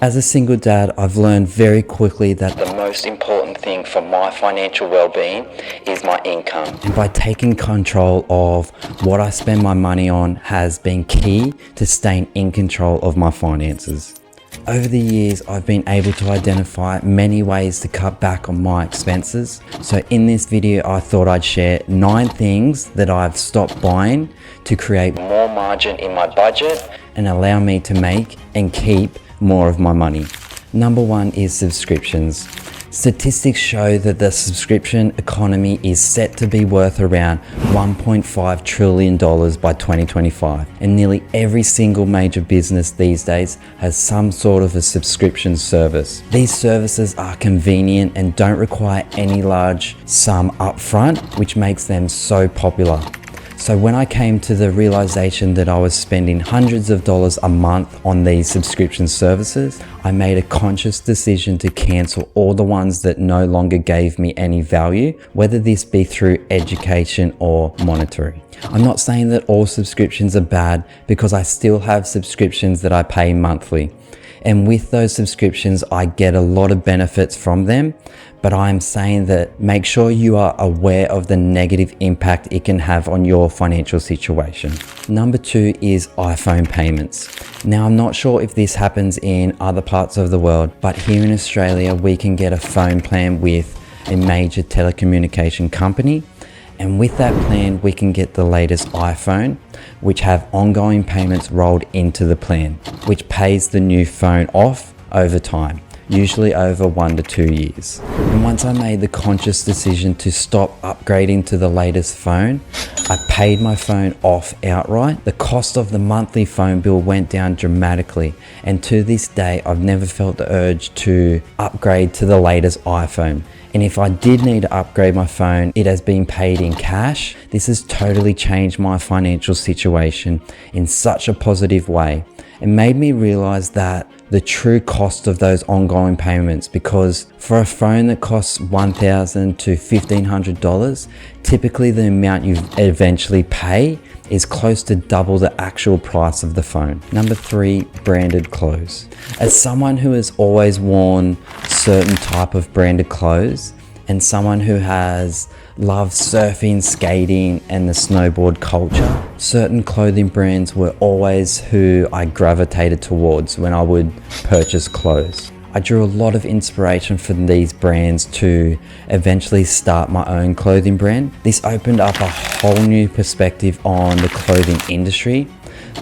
As a single dad, I've learned very quickly that the most important thing for my financial well-being is my income. And by taking control of what I spend my money on has been key to staying in control of my finances. Over the years, I've been able to identify many ways to cut back on my expenses. So in this video, I thought I'd share 9 things that I've stopped buying to create more margin in my budget and allow me to make and keep more of my money. Number 1 is subscriptions. Statistics show that the subscription economy is set to be worth around $1.5 trillion by 2025. And nearly every single major business these days has some sort of a subscription service. These services are convenient and don't require any large sum upfront, which makes them so popular. So when I came to the realization that I was spending hundreds of dollars a month on these subscription services, I made a conscious decision to cancel all the ones that no longer gave me any value, whether this be through education or monetary. I'm not saying that all subscriptions are bad, because I still have subscriptions that I pay monthly. And with those subscriptions, I get a lot of benefits from them, but I'm saying that make sure you are aware of the negative impact it can have on your financial situation. Number 2 is iPhone payments. Now, I'm not sure if this happens in other parts of the world, but here in Australia, we can get a phone plan with a major telecommunication company. And with that plan, we can get the latest iPhone, which have ongoing payments rolled into the plan, which pays the new phone off over time, usually over 1 to 2 years. And once I made the conscious decision to stop upgrading to the latest phone, I paid my phone off outright. The cost of the monthly phone bill went down dramatically. And to this day, I've never felt the urge to upgrade to the latest iPhone. And if I did need to upgrade my phone, it has been paid in cash. This has totally changed my financial situation in such a positive way. It made me realize that the true cost of those ongoing payments, because for a phone that costs $1,000 to $1,500, typically the amount you eventually pay is close to double the actual price of the phone. Number 3, branded clothes. As someone who has always worn certain type of branded clothes, and someone who has loved surfing, skating, and the snowboard culture, certain clothing brands were always who I gravitated towards when I would purchase clothes. I drew a lot of inspiration from these brands to eventually start my own clothing brand. This opened up a whole new perspective on the clothing industry,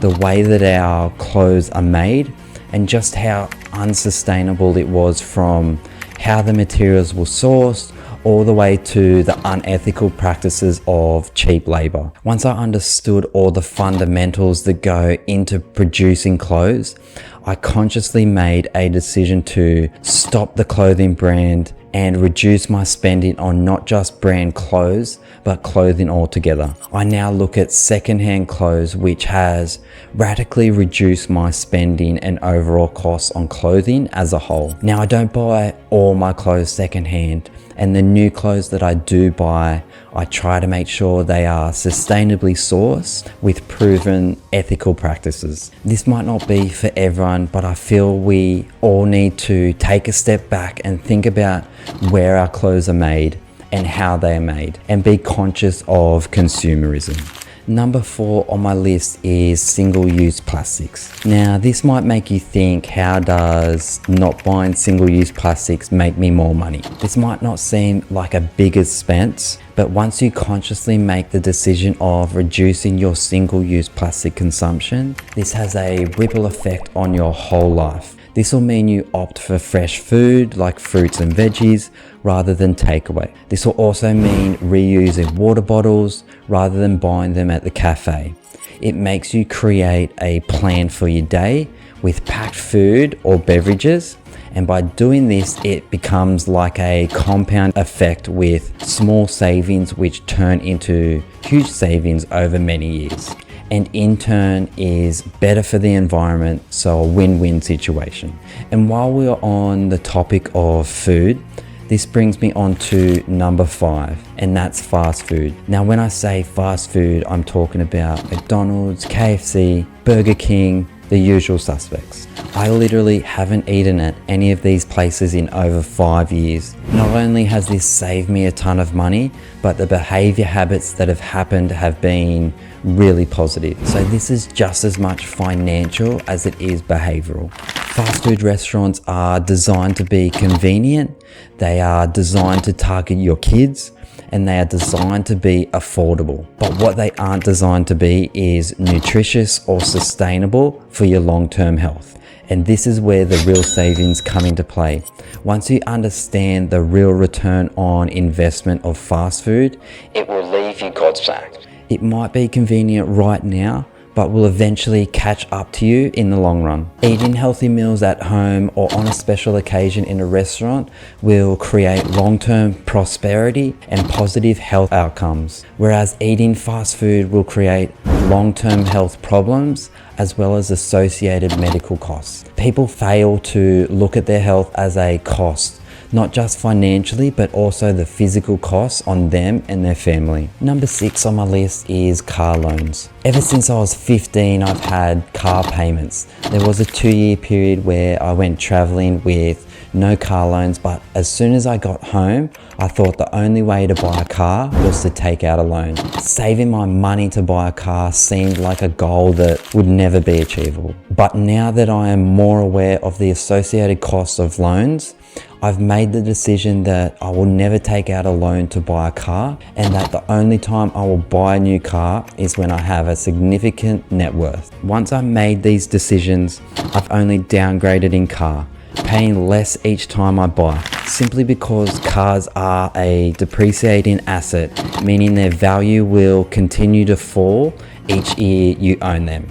the way that our clothes are made, and just how unsustainable it was, from how the materials were sourced all the way to the unethical practices of cheap labor. Once I understood all the fundamentals that go into producing clothes, I consciously made a decision to stop the clothing brand and reduce my spending on not just brand clothes, but clothing altogether. I now look at secondhand clothes, which has radically reduced my spending and overall costs on clothing as a whole. Now, I don't buy all my clothes secondhand, and the new clothes that I do buy, I try to make sure they are sustainably sourced with proven ethical practices. This might not be for everyone, but I feel we all need to take a step back and think about where our clothes are made and how they are made, and be conscious of consumerism. Number 4 on my list is single-use plastics. Now, this might make you think, how does not buying single-use plastics make me more money? This might not seem like a big expense, but once you consciously make the decision of reducing your single-use plastic consumption, this has a ripple effect on your whole life. This will mean you opt for fresh food like fruits and veggies rather than takeaway. This will also mean reusing water bottles rather than buying them at the cafe. It makes you create a plan for your day with packed food or beverages, and by doing this, it becomes like a compound effect with small savings which turn into huge savings over many years, and in turn is better for the environment, so a win-win situation. And while we are on the topic of food, this brings me on to number 5, and that's fast food. Now, when I say fast food, I'm talking about McDonald's, KFC, Burger King, the usual suspects. I literally haven't eaten at any of these places in over 5 years. Not only has this saved me a ton of money, but the behavior habits that have happened have been really positive. So this is just as much financial as it is behavioral. Fast food restaurants are designed to be convenient, they are designed to target your kids, and they are designed to be affordable. But what they aren't designed to be is nutritious or sustainable for your long-term health. And this is where the real savings come into play. Once you understand the real return on investment of fast food, it will leave you gobsmacked. It might be convenient right now, but will eventually catch up to you in the long run. Eating healthy meals at home or on a special occasion in a restaurant will create long-term prosperity and positive health outcomes, whereas eating fast food will create long-term health problems as well as associated medical costs. People fail to look at their health as a cost, not just financially, but also the physical costs on them and their family. Number 6 on my list is car loans. Ever since I was 15, I've had car payments. There was a 2-year period where I went traveling with no car loans, but as soon as I got home, I thought the only way to buy a car was to take out a loan. Saving my money to buy a car seemed like a goal that would never be achievable. But now that I am more aware of the associated costs of loans, I've made the decision that I will never take out a loan to buy a car, and that the only time I will buy a new car is when I have a significant net worth. Once I made these decisions, I've only downgraded in car, paying less each time I buy, simply because cars are a depreciating asset, meaning their value will continue to fall each year you own them.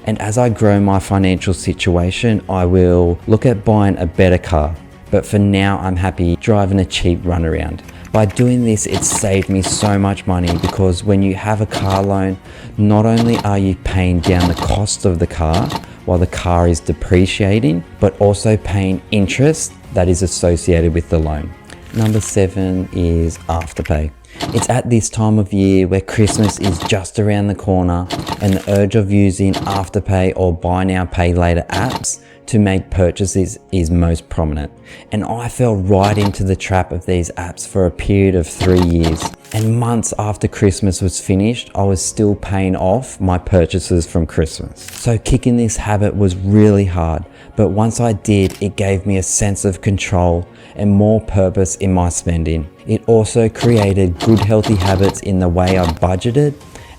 And as I grow my financial situation, I will look at buying a better car. But for now, I'm happy driving a cheap runaround. By doing this, it's saved me so much money, because when you have a car loan, not only are you paying down the cost of the car while the car is depreciating, but also paying interest that is associated with the loan. Number 7 is Afterpay. It's at this time of year where Christmas is just around the corner, and the urge of using Afterpay or buy now pay later apps to make purchases is most prominent. And I fell right into the trap of these apps for a period of 3 years. And months after Christmas was finished, I was still paying off my purchases from Christmas. So kicking this habit was really hard, but once I did, it gave me a sense of control and more purpose in my spending. It also created good healthy habits in the way I budgeted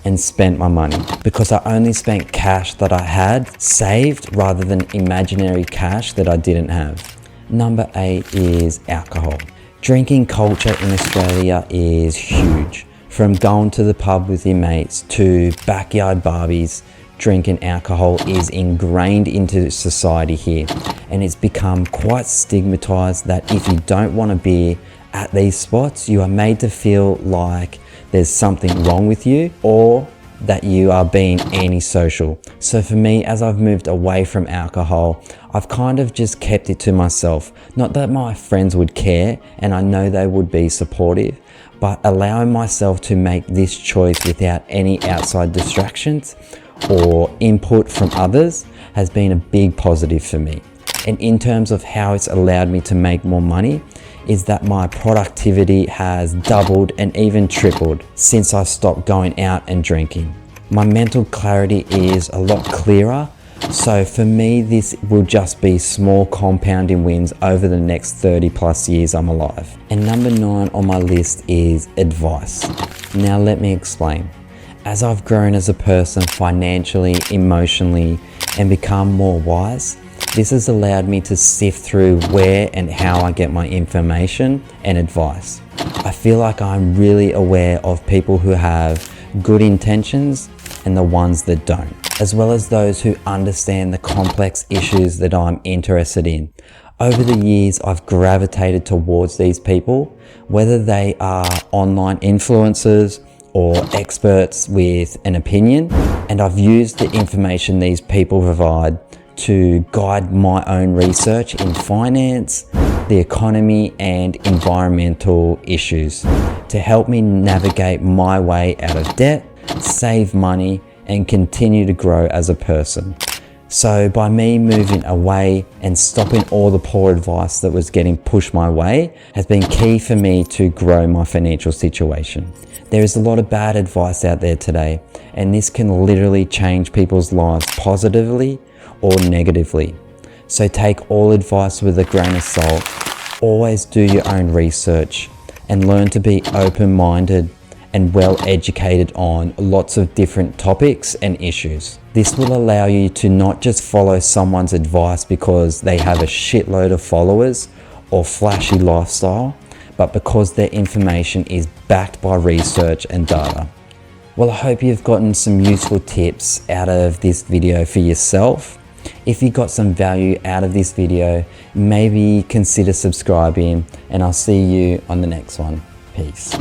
and spent my money, because I only spent cash that I had saved rather than imaginary cash that I didn't have. Number 8 is alcohol. Drinking culture in Australia is huge. From going to the pub with your mates to backyard barbies, drinking alcohol is ingrained into society here, and it's become quite stigmatized that if you don't want a beer at these spots, you are made to feel like there's something wrong with you, or that you are being antisocial. So for me, as I've moved away from alcohol, I've kind of just kept it to myself. Not that my friends would care, and I know they would be supportive, but allowing myself to make this choice without any outside distractions or input from others has been a big positive for me. And in terms of how it's allowed me to make more money, is that my productivity has doubled and even tripled since I stopped going out and drinking. My mental clarity is a lot clearer, so for me this will just be small compounding wins over the next 30 plus years I'm alive. And number 9 on my list is advice. Now let me explain. As I've grown as a person financially, emotionally, and become more wise, this has allowed me to sift through where and how I get my information and advice. I feel like I'm really aware of people who have good intentions and the ones that don't, as well as those who understand the complex issues that I'm interested in. Over the years, I've gravitated towards these people, whether they are online influencers or experts with an opinion, and I've used the information these people provide to guide my own research in finance, the economy, and environmental issues to help me navigate my way out of debt, save money, and continue to grow as a person. So by me moving away and stopping all the poor advice that was getting pushed my way has been key for me to grow my financial situation. There is a lot of bad advice out there today, and this can literally change people's lives positively or negatively. So take all advice with a grain of salt. Always do your own research and learn to be open-minded and well educated on lots of different topics and issues. This will allow you to not just follow someone's advice because they have a shitload of followers or flashy lifestyle, but because their information is backed by research and data. Well, I hope you've gotten some useful tips out of this video for yourself. If you got some value out of this video, maybe consider subscribing, and I'll see you on the next one. Peace.